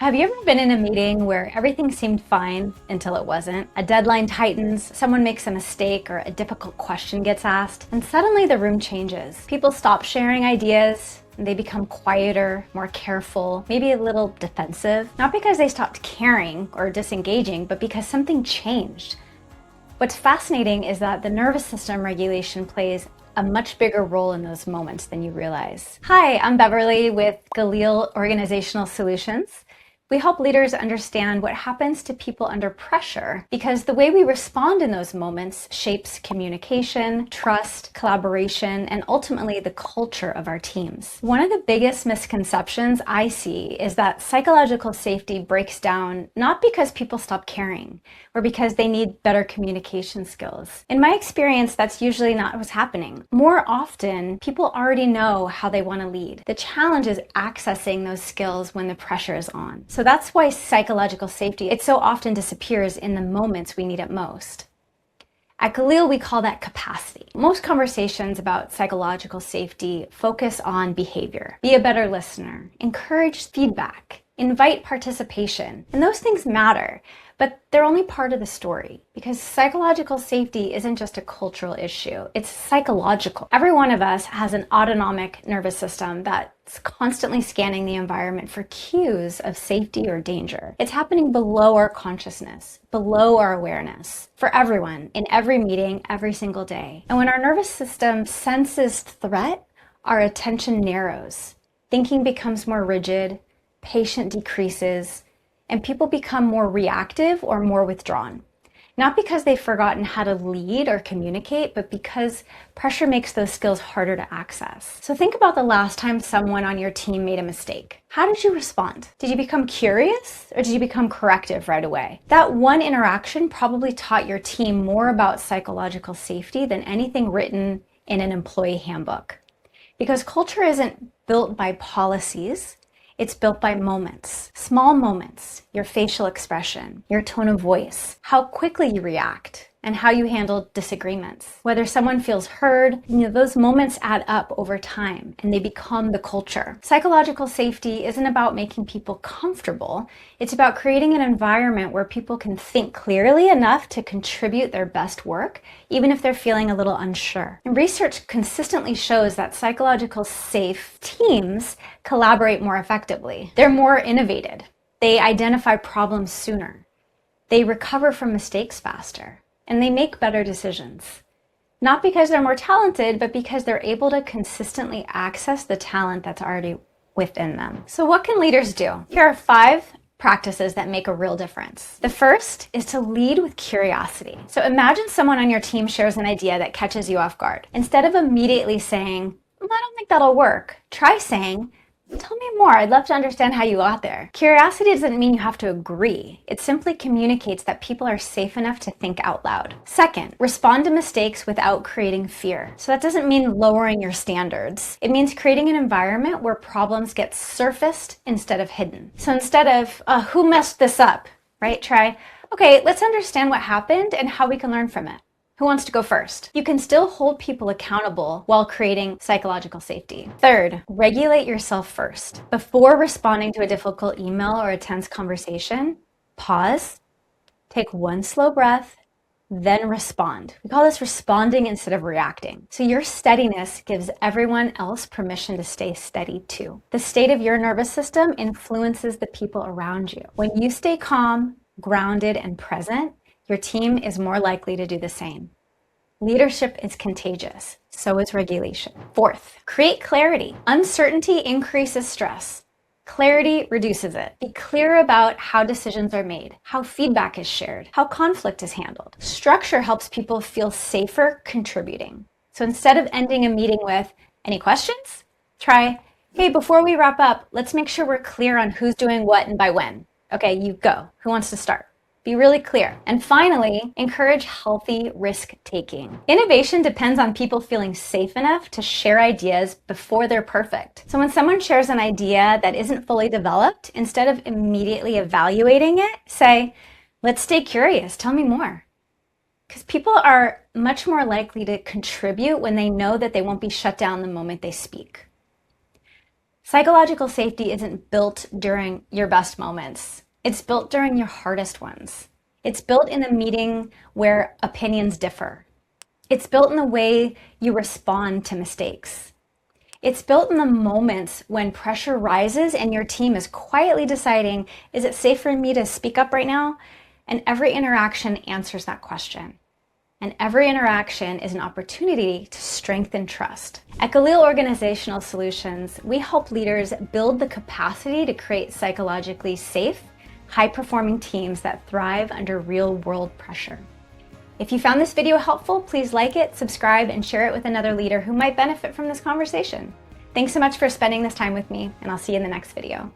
Have you ever been in a meeting where everything seemed fine until it wasn't? A deadline tightens, someone makes a mistake, or a difficult question gets asked, and suddenly the room changes. People stop sharing ideas, and they become quieter, more careful, maybe a little defensive. Not because they stopped caring or disengaging, but because something changed. What's fascinating is that the nervous system regulation plays a much bigger role in those moments than you realize. Hi, I'm Beverly with Glial Organizational Solutions. We help leaders understand what happens to people under pressure because the way we respond in those moments shapes communication, trust, collaboration, and ultimately the culture of our teams. One of the biggest misconceptions I see is that psychological safety breaks down not because people stop caring or because they need better communication skills. In my experience, that's usually not what's happening. More often, people already know how they want to lead. The challenge is accessing those skills when the pressure is on. So that's why psychological safety, it so often disappears in the moments we need it most. At Glial, we call that capacity. Most conversations about psychological safety focus on behavior. Be a better listener, encourage feedback, invite participation, and those things matter. But they're only part of the story because psychological safety isn't just a cultural issue, it's psychological. Every one of us has an autonomic nervous system that's constantly scanning the environment for cues of safety or danger. It's happening below our consciousness, below our awareness, for everyone, in every meeting, every single day. And when our nervous system senses threat, our attention narrows. Thinking becomes more rigid, patience decreases, and people become more reactive or more withdrawn. Not because they've forgotten how to lead or communicate, but because pressure makes those skills harder to access. So think about the last time someone on your team made a mistake. How did you respond? Did you become curious or did you become corrective right away? That one interaction probably taught your team more about psychological safety than anything written in an employee handbook. Because culture isn't built by policies, it's built by moments, small moments, your facial expression, your tone of voice, how quickly you react, and how you handle disagreements. Whether someone feels heard, those moments add up over time and they become the culture. Psychological safety isn't about making people comfortable. It's about creating an environment where people can think clearly enough to contribute their best work, even if they're feeling a little unsure. And research consistently shows that psychological safe teams collaborate more effectively. They're more innovative. They identify problems sooner. They recover from mistakes faster. And they make better decisions. Not because they're more talented, but because they're able to consistently access the talent that's already within them. So what can leaders do? Here are 5 practices that make a real difference. The first is to lead with curiosity. So imagine someone on your team shares an idea that catches you off guard. Instead of immediately saying, I don't think that'll work, try saying, tell me more. I'd love to understand how you got there. Curiosity doesn't mean you have to agree. It simply communicates that people are safe enough to think out loud. Second, respond to mistakes without creating fear. So that doesn't mean lowering your standards. It means creating an environment where problems get surfaced instead of hidden. So instead of, who messed this up, right? Try, okay, let's understand what happened and how we can learn from it. Who wants to go first? You can still hold people accountable while creating psychological safety. Third, regulate yourself first. Before responding to a difficult email or a tense conversation, pause, take one slow breath, then respond. We call this responding instead of reacting. So your steadiness gives everyone else permission to stay steady too. The state of your nervous system influences the people around you. When you stay calm, grounded, and present, your team is more likely to do the same. Leadership is contagious, so is regulation. Fourth, create clarity. Uncertainty increases stress. Clarity reduces it. Be clear about how decisions are made, how feedback is shared, how conflict is handled. Structure helps people feel safer contributing. So instead of ending a meeting with, any questions? Try, hey, before we wrap up, let's make sure we're clear on who's doing what and by when. Okay, you go. Who wants to start? Be really clear. And finally, encourage healthy risk-taking. Innovation depends on people feeling safe enough to share ideas before they're perfect. So when someone shares an idea that isn't fully developed, instead of immediately evaluating it, say, let's stay curious, tell me more. Because people are much more likely to contribute when they know that they won't be shut down the moment they speak. Psychological safety isn't built during your best moments. It's built during your hardest ones. It's built in a meeting where opinions differ. It's built in the way you respond to mistakes. It's built in the moments when pressure rises and your team is quietly deciding, is it safe for me to speak up right now? And every interaction answers that question. And every interaction is an opportunity to strengthen trust. At Glial Organizational Solutions, we help leaders build the capacity to create psychologically safe, high-performing teams that thrive under real-world pressure. If you found this video helpful, please like it, subscribe, and share it with another leader who might benefit from this conversation. Thanks so much for spending this time with me, and I'll see you in the next video.